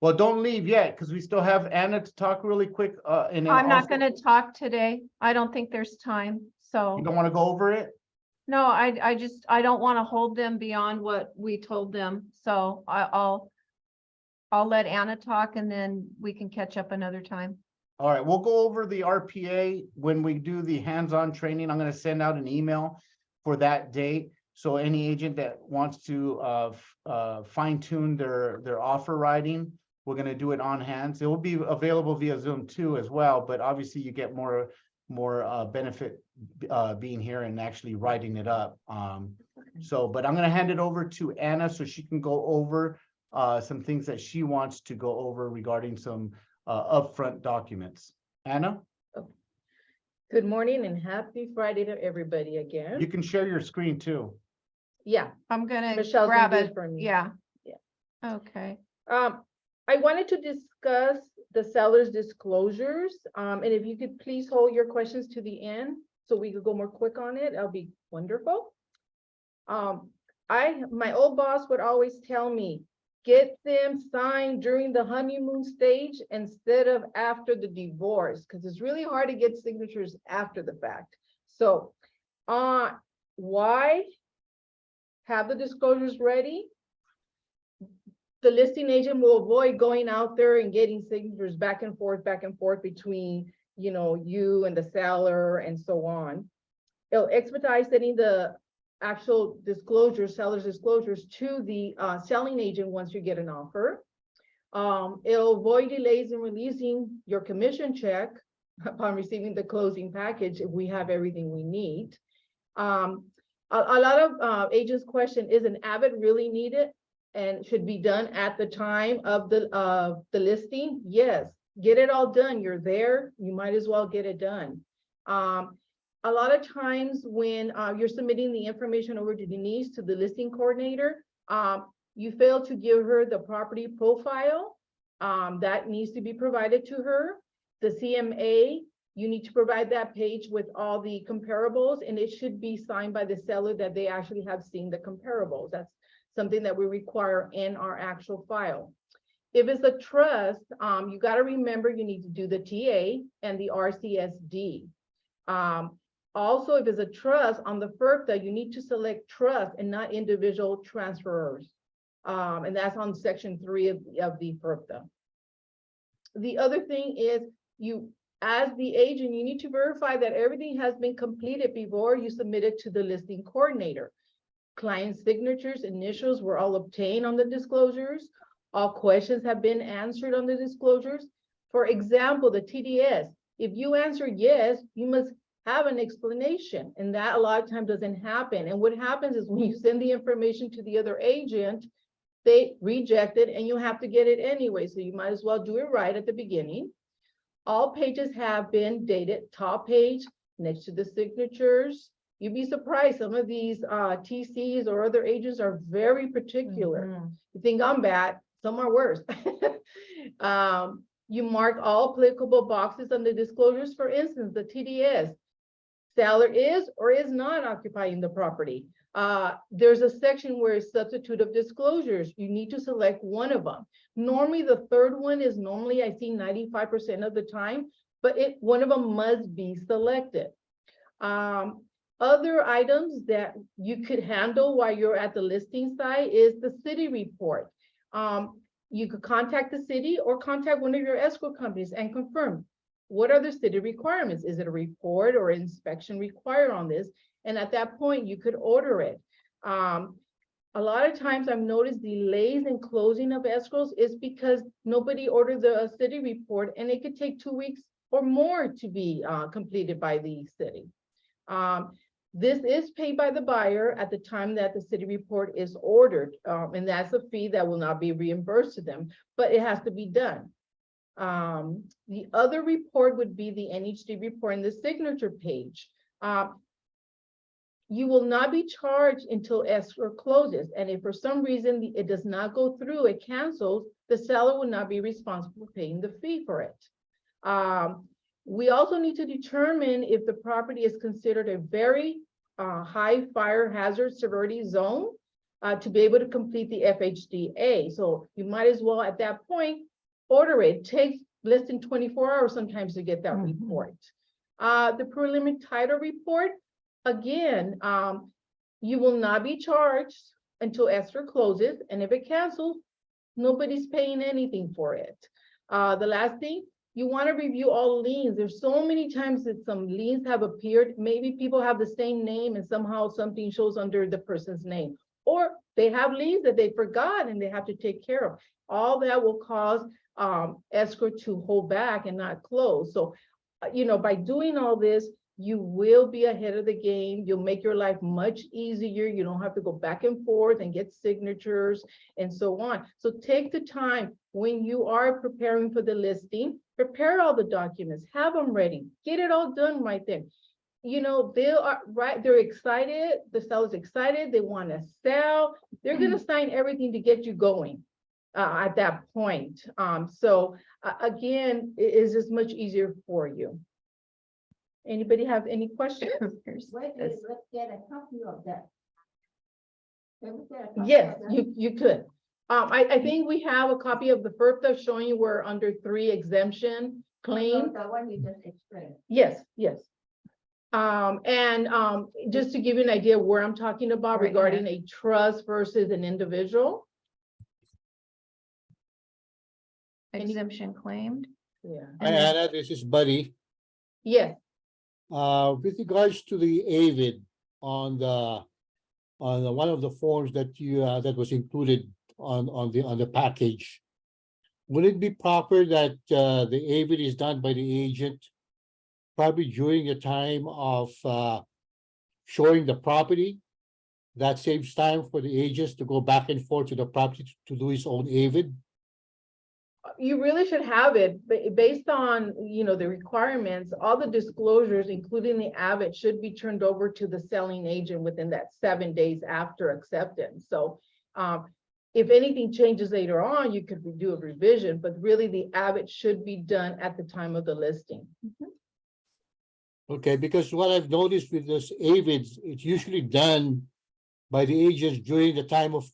Well, don't leave yet because we still have Anna to talk really quick. And then I'm not also- gonna talk today. I don't think there's time, so. You don't want to go over it? No, I don't want to hold them beyond what we told them, so I'll let Anna talk and then we can catch up another time. All right, we'll go over the RPA when we do the hands-on training. I'm gonna send out an email for that date. So any agent that wants to fine tune their offer writing, we're gonna do it on hands. It will be available via Zoom too as well, but obviously you get more benefit being here and actually writing it up. But I'm gonna hand it over to Anna so she can go over some things that she wants to go over regarding some upfront documents. Anna, Good morning and happy Friday to everybody you again. can share your screen too. Yeah, I'm gonna Michelle's grab gonna do it. it for me. Yeah. Yeah. Okay. I wanted to discuss the seller's disclosures. And if you could please hold your questions to the end so we could go more quick on it, that'll be wonderful. My old boss would always tell me, get them signed during the honeymoon stage instead of after the divorce, because it's really hard to get signatures after the fact. So, Why have the disclosures ready? The listing agent will avoid going out there and getting signatures back and forth between, you know, you and the seller and so on. It'll expedite sending the actual disclosures, seller's disclosures to the selling agent once you get an offer. It'll avoid delays in releasing your commission check upon receiving the closing package if we have everything we need. A lot of agents question, is an avid really needed and should be done at the time of the listing? Yes, get it all done. You're there, you might as well get it done. A lot of times when you're submitting the information over to Denise, to the listing coordinator, you fail to give her the property profile that needs to be provided to her. The CMA, you need to provide that page with all the comparables, and it should be signed by the seller that they actually have seen the comparables. That's something that we require in our actual file. If it's a trust, you got to remember you need to do the TA and the RCSD. Also, if it's a trust on the FERPTA, you need to select trust and not individual transferors. And that's on section 3 of the FERPTA. The other thing is, you, as the agent, you need to verify that everything has been completed before you submit it to the listing coordinator. Client signatures, initials were all obtained on the disclosures. All questions have been answered on the disclosures. For example, the TDS, if you answer yes, you must have an explanation, and that a lot of times doesn't happen. And what happens is when you send the information to the other agent, they reject it and you have to get it anyway. So you might as well do it right at the beginning. All pages have been dated, top page next to the signatures. You'd be surprised, some of these TCs or other agents are very particular. You think I'm bad, some are worse. You mark all applicable boxes on the disclosures. For instance, the TDS, seller is or is not occupying the property. There's a section where it's substitute of disclosures. You need to select one of them. Normally, the third one is normally, I see 95% of the time, but one of them must be selected. Other items that you could handle while you're at the listing site is the city report. You could contact the city or contact one of your escrow companies and confirm, what are the city requirements? Is it a report or inspection required on this? And at that point, you could order it. A lot of times I've noticed delays in closing of escrows is because nobody ordered the city report, and it could take 2 weeks or more to be completed by the city. This is paid by the buyer at the time that the city report is ordered, and that's a fee that will not be reimbursed to them, but it has to be done. The other report would be the NHD report in the signature page. You will not be charged until escrow closes, and if for some reason it does not go through, it cancels, the seller will not be responsible for paying the fee for it. We also need to determine if the property is considered a very high fire hazard severity zone to be able to complete the FHDA. So you might as well at that point order it. It takes less than 24 hours sometimes to get that report. The preliminary title report, again, you will not be charged until escrow closes, and if it cancels, nobody's paying anything for it. The last thing, you want to review all liens. There's so many times that some liens have appeared. Maybe people have the same name and somehow something shows under the person's name, or they have liens that they forgot and they have to take care of. All that will cause escrow to hold back and not close. So, you know, by doing all this, you will be ahead of the game. You'll make your life much easier. You don't have to go back and forth and get signatures and so on. So take the time when you are preparing for the listing, prepare all the documents, have them ready, get it all done right then. You know, they're excited, the seller's excited, they want to sell, they're going to sign everything to get you going at that point. Again, it is just much easier for you. Anybody have any questions? Wait, let's get a copy of that. Can we get a copy Yes, of that? you could. I think we have a copy of the FERPTA showing you we're under 3 exemption claim. The one you just explained. Yes, yes. Just to give you an idea where I'm talking about Right here. regarding a trust versus an individual. Exemption claimed. Yeah. And then- Anna, this is Buddy. Yes, With regards to the AVID on one of the forms that that was included on the package. Would it be proper that the AVID is done by the agent probably during the time of showing the property? That saves time for the agents to go back and forth to the property to do his own AVID. you really should have it, but based on, the requirements, all the disclosures, including the AVID, should be turned over to the selling agent within that 7 days after acceptance. So, if anything changes later on, you could do a revision, but really the AVID should be done at the time of the listing. Okay, because what I've noticed with this AVIDs, it's usually done by the agents during the time of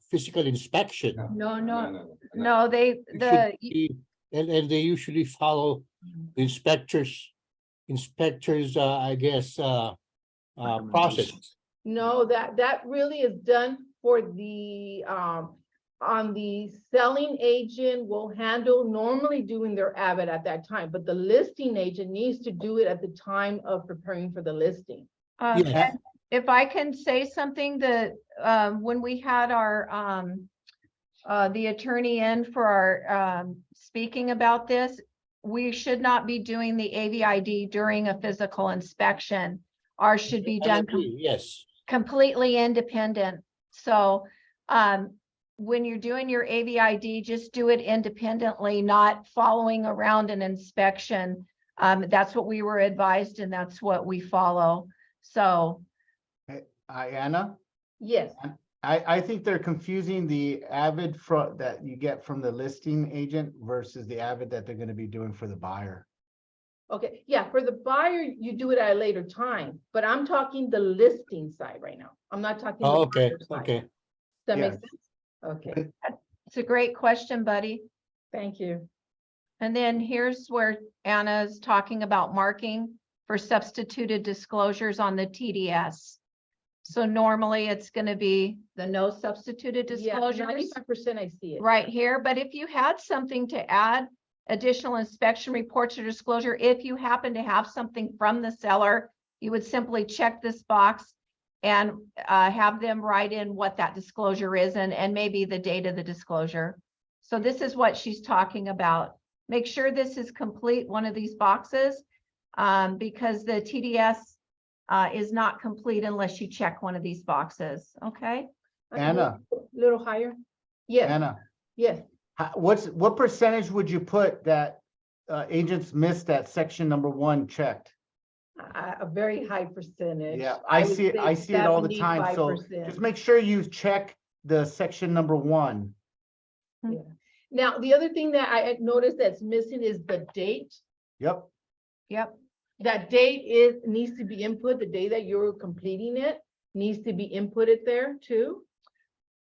physical inspection. No, they, It should the, be- And they usually follow the inspectors, I guess, process. No, that really is done for the, on the selling agent will handle normally doing their AVID at that time, but the listing agent needs to do it at the time of preparing for the listing. Yeah. and if I can say something that, when we had our, the attorney in for our, speaking about this, we should not be doing the AVID during a physical inspection. Ours should be I done agree, yes. completely independent. So, when you're doing your AVID, just do it independently, not following around an inspection. That's what we were advised and that's what we follow. So, Anna, Yes, I think they're confusing the AVID that you get from the listing agent versus the AVID that they're gonna be doing for the buyer. okay, yeah, for the buyer, you do it at a later time, but I'm talking the listing side right now. I'm not talking. the Oh, okay, buyer side. okay. Does that make Yes. sense? Okay, it's a great question, buddy. thank you. And then here's where Anna's talking about marking for substituted disclosures on the TDS. So normally it's gonna be the no substituted Yeah, disclosures 95% I see it. right here, but if you had something to add, additional inspection reports or disclosure, if you happen to have something from the seller, you would simply check this box and have them write in what that disclosure is and maybe the date of the disclosure. So this is what she's talking about. Make sure this is complete, one of these boxes, because the TDS is not complete unless you check one of these boxes, okay? Anna. Little higher? Yes, Anna, yes. what percentage would you put that agents missed that section number 1 checked? A very high percentage. Yeah, I would see it, say I see it all the time, so 75%. just make sure you check the section number 1. Now, the other thing that I had noticed that's missing is the date. Yep, Yep, That date needs to be input, the day that you're completing it needs to be inputted there too.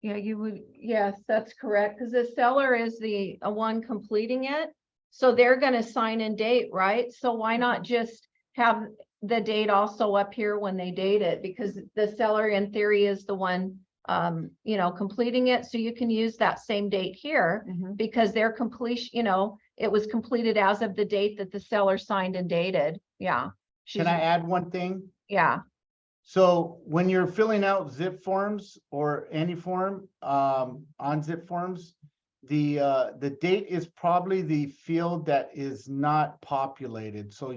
yeah, you would, yes, that's correct, because the seller is the one completing it. So they're gonna sign and date, right? So why not just have the date also up here when they date it? Because the seller in theory is the one, completing it. So you can use that same date here because their completion, it was completed as of the date that the seller signed and dated. Yeah. can I add one thing? Yeah, So when you're filling out zip forms or any form on zip forms, the date is probably the field that is not populated. So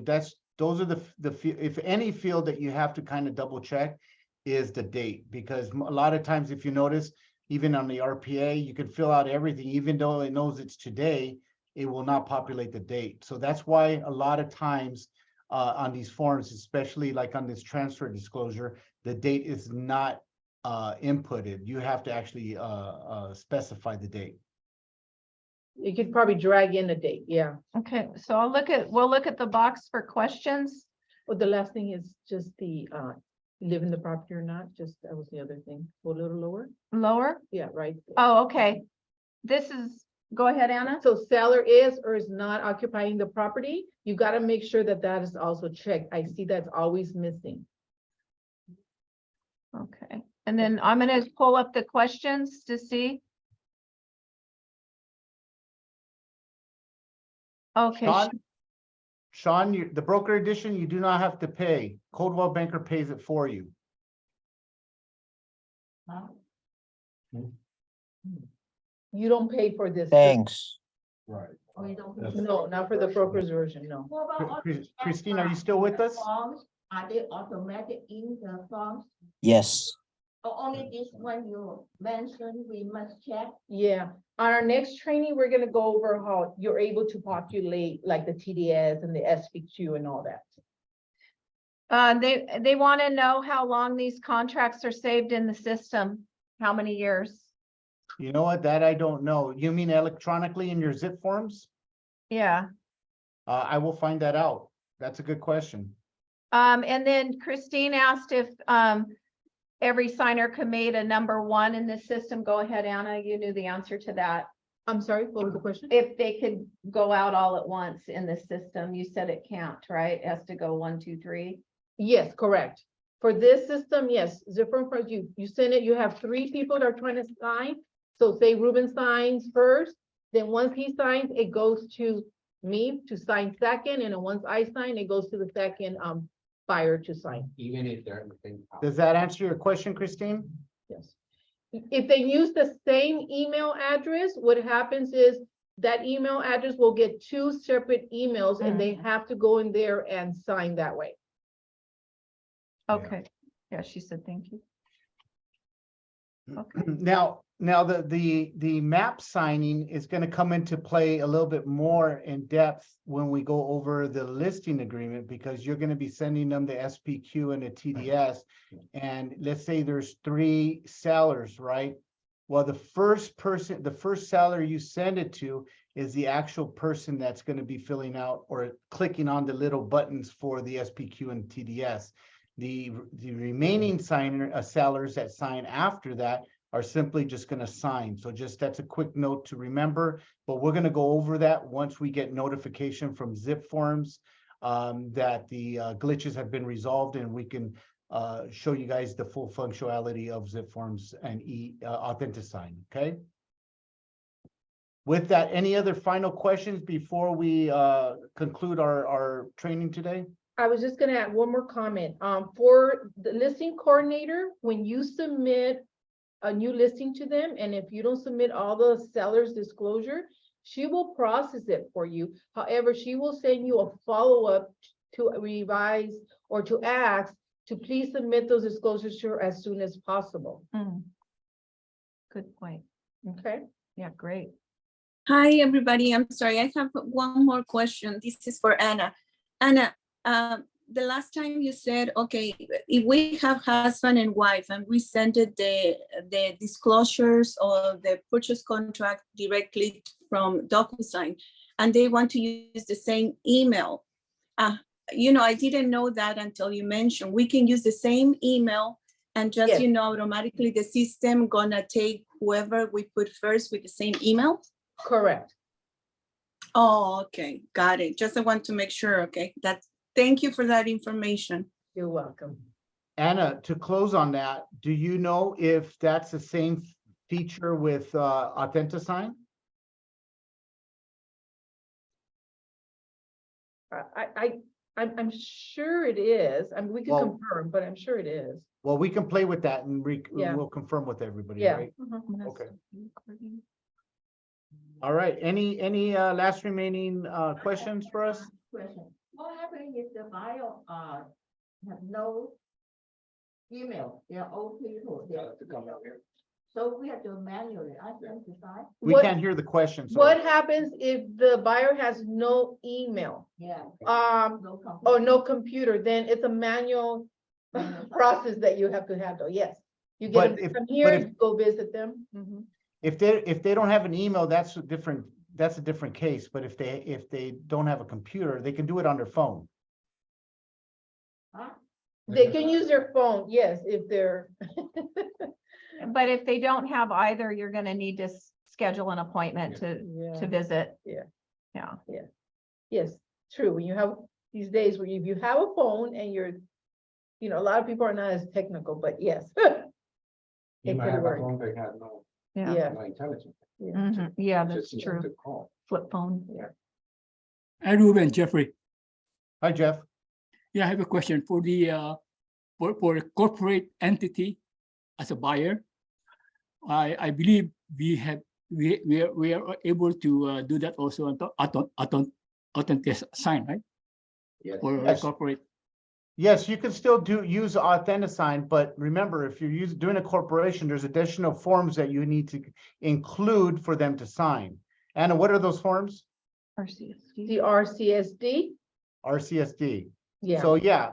those are if any field that you have to kind of double check is the date, because a lot of times if you notice, even on the RPA, you can fill out everything, even though it knows it's today, it will not populate the date. So that's why a lot of times on these forms, especially like on this transfer disclosure, the date is not inputted. You have to actually specify the date. You could probably drag in a date, yeah. okay, so we'll look at the box for questions. But the last thing is just the live in the property or not, just that was the other thing. Go a little lower. Lower? Yeah, right. Oh, okay. This is Go ahead, Anna. So seller is or is not occupying the property, you gotta make sure that that is also checked. I see that's always missing. Okay, and then I'm gonna pull up the questions to see. Okay, Sean, the broker edition, you do not have to pay. Coldwell Banker pays it for you. You don't pay for this. Thanks. Right. Or you don't pay? No, not for the broker's version, no. What about all the Christine, are you still with us? forms? Are they automatic in the forms? Yes. Or only this one you mentioned, we must check? Yeah, on our next training, we're gonna go over how you're able to populate like the TDS and the SPQ and all that. they want to know how long these contracts are saved in the system, how many years? You know what? That I don't know. You mean electronically in your zip forms? Yeah. I will find that out. That's a good question. And then Christine asked if, every signer commit a number one in the system. Go ahead, Anna, you knew the answer to that. I'm sorry, what was the question? If they could go out all at once in the system, you said it can't, right? It has to go 1, 2, 3. Yes, correct. For this system, yes, Zipper, for you send it, you have 3 people that are trying to sign. So say Ruben signs first, then once he signs, it goes to me to sign second, and then once I sign, it goes to the second buyer to sign. Even if they're in the same house. Does that answer your question, Christine? Yes. If they use the same email address, what happens is that email address will get 2 separate emails and they have to go in there and sign that way. Okay. Yeah, she said, thank you. Okay. Now the map signing is going to come into play a little bit more in depth when we go over the listing agreement, because you're going to be sending them the SPQ and the TDS. And let's say there's 3 sellers, right? Well, the first seller you send it to is the actual person that's going to be filling out or clicking on the little buttons for the SPQ and TDS. The remaining sellers that sign after that are simply just going to sign. So that's a quick note to remember, but we're going to go over that once we get notification from Zip Forms that the glitches have been resolved, and we can show you guys the full functionality of Zip Forms and Authentisign, okay? With that, any other final questions before we conclude our training today? I was just gonna add one more comment. For the listing coordinator, when you submit a new listing to them, and if you don't submit all the seller's disclosure, she will process it for you. However, she will send you a follow-up to revise or to ask to please submit those disclosures to her as soon as possible. Good point. Okay? Yeah, great. Hi, everybody. I'm sorry. I have one more question. This is for Anna. Anna, the last time you said, okay, if we have husband and wife and we send it the disclosures or the purchase contract directly from DocuSign, and they want to use the same email. I didn't know that until you mentioned we can use the same email and just, Yes. Automatically the system gonna take whoever we put first with the same email. Correct. Oh, okay, got it. Just I want to make sure, okay, thank you for that information. You're welcome. Anna, to close on that, do you know if that's the same feature with Authentisign? I'm sure it is. I mean, we can Well- confirm, but I'm sure it is. Well, we can play with that and Yeah. we'll confirm with everybody, Yeah. right? Mm-hmm. Okay. All right, any last remaining questions for us? Question, what happens if the buyer, have no email, they're old people, so we have to manually ask them to sign? We What- can't hear the question, so. What happens if the buyer has no email, Yeah. or no computer, then it's a manual process that you have to handle, yes. You But get if- them from but here, if- go visit them. Mhm. If they don't have an email, that's a different case, but if they don't have a computer, they can do it on their phone. They can use their phone, yes, if they're, But if they don't have either, you're gonna need to schedule an appointment to Yeah, visit. Yeah. Yeah. yes, true. When you have these days where if you have a phone and you're, you know, a lot of people are not as technical, but yes. You It might could have a work. phone that has no, Yeah. Yeah, no intelligence. yeah. Mhm. Yeah, Just that's enough true. to call. Flip phone. Hi, Ruben, Jeffrey. Hi, Jeff. Yeah, I have a question for the, for a corporate entity as a buyer. I believe we are able to do that also on authentic sign, right? Yes. For a Yes. corporate. Yes, you can still use Authentisign, but remember, if you're doing a corporation, there's additional forms that you need to include for them to sign. Anna, what are those forms? RCSD. The RCSD, RCSD. yeah, So yeah,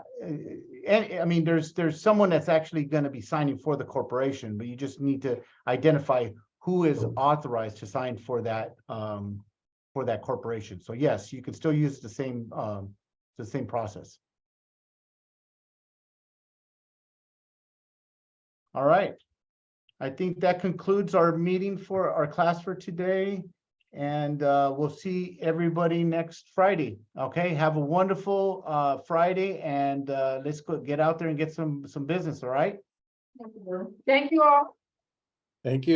and I mean, there's someone that's actually gonna be signing for the corporation, but you just need to identify who is authorized to sign for that corporation. So yes, you can still use the same process. All right. I think that concludes our meeting for our class for today. And we'll see everybody next Friday. Okay, have a wonderful Friday, and let's go get out there and get some business. All right. thank you all. Thank you.